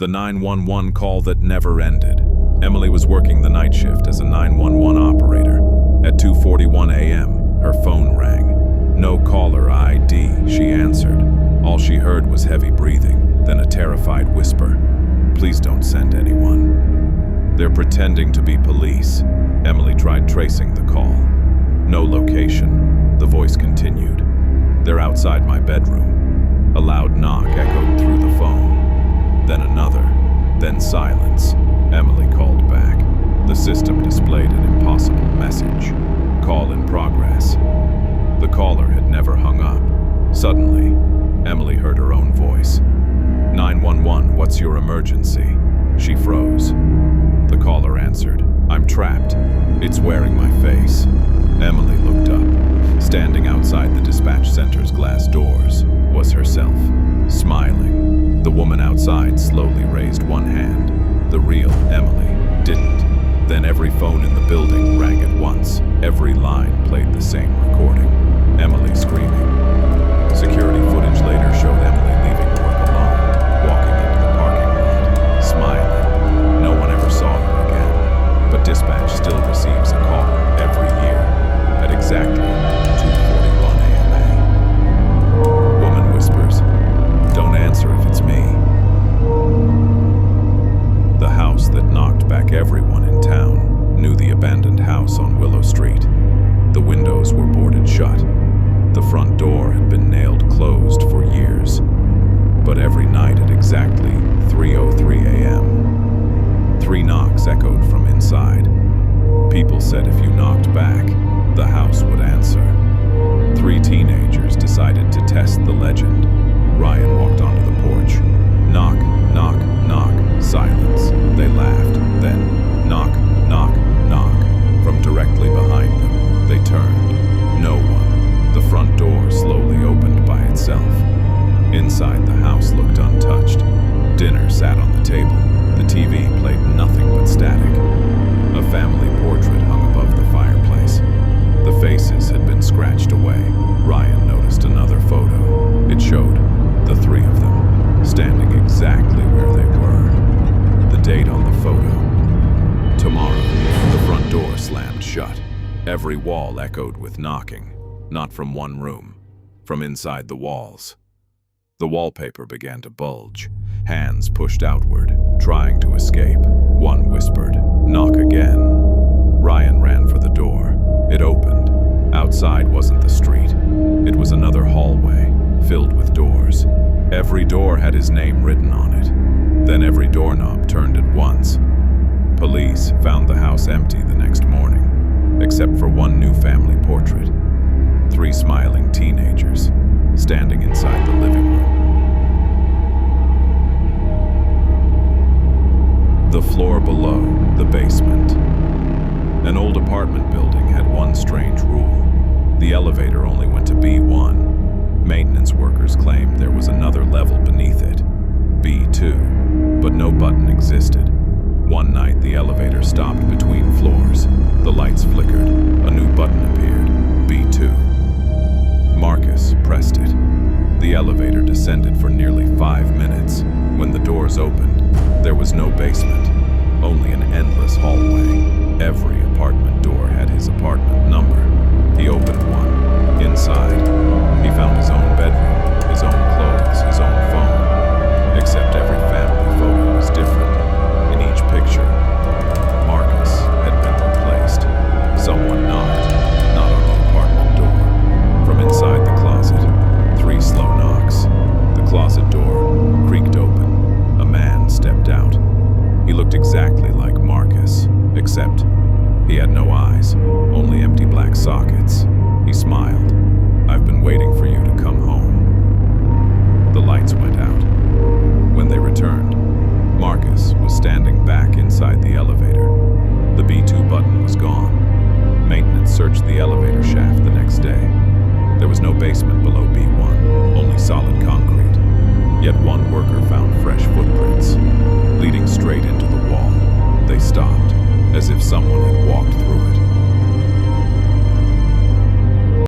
The 911 call that never ended. Emily was working the night shift as a 911 operator. At 2:41 a.m., her phone rang. No caller ID, she answered. All she heard was heavy breathing, then a terrified whisper. "Please don't send anyone. They're pretending to be police." Emily tried tracing the call. No location. The voice continued. "They're outside my bedroom." A loud knock echoed through the phone. Then another, then silence. Emily called back. The system displayed an impossible message. "Call in progress." The caller had never hung up. Suddenly, Emily heard her own voice. 911, what's your emergency?" She froze. The caller answered, "I'm trapped. It's wearing my face." Emily looked up. Standing outside the dispatch center's glass doors was herself, smiling. The woman outside slowly raised one hand. The real Emily didn't. Then every phone in the building rang at once. Every line played the same recording. Emily screaming. Security footage later showed Emily leaving work alone, walking into the parking lot, smiling. No one ever saw her again. But dispatch still receives a call every year at exactly 2:41 a.m. Woman whispers, "Don't answer if it's me." The house that knocked back everyone in town knew the abandoned house on Willow Street. The windows were boarded shut. The front door had been nailed closed for years. But every night at exactly 3:03 a.m., 3 knocks echoed from inside. People said if you knocked back, the house would answer. 3 teenagers decided to test the legend. Ryan walked onto the porch. Knock, knock, knock, silence. They laughed. Then, knock, knock, knock. From directly behind them, they turned. No one. The front door slowly opened by itself. Inside, the house looked untouched. Dinner sat on the table. The TV played nothing but static. A family portrait hung above the fireplace. The faces had been scratched away. Ryan noticed another photo. It showed the 3 of them, standing exactly where they were. The date on the photo. Tomorrow. The front door slammed shut. Every wall echoed with knocking. Not from one room, from inside the walls. The wallpaper began to bulge. Hands pushed outward, trying to escape. One whispered, "Knock again." Ryan ran for the door. It opened. Outside wasn't the street. It was another hallway, filled with doors. Every door had his name written on it. Then every doorknob turned at once. Police found the house empty the next morning, except for one new family portrait. 3 smiling teenagers standing inside the living room. The floor below, the basement. An old apartment building had one strange rule. The elevator only went to B1. Maintenance workers claimed there was another level beneath it, B2, but no button existed. One night, the elevator stopped between floors. The lights flickered. A new button appeared, B2. Marcus pressed it. The elevator descended for nearly 5 minutes. When the doors opened, there was no basement, only an endless hallway. Every apartment door had his apartment number. He opened one. Inside, he found his own bedroom, his own clothes, his own phone. Except every family photo was different. In each picture, Marcus had been replaced. Someone knocked, not on the apartment door. From inside the closet, 3 slow knocks. The closet door creaked open. A man stepped out. He looked exactly like Marcus, except he had no eyes, only empty black sockets. He smiled. "I've been waiting for you to come home." The lights went out. When they returned, Marcus was standing back inside the elevator. The B2 button was gone. Maintenance searched the elevator shaft the next day. There was no basement below B1, only solid concrete. Yet one worker found fresh footprints, leading straight into the wall. They stopped, as if someone had walked through it.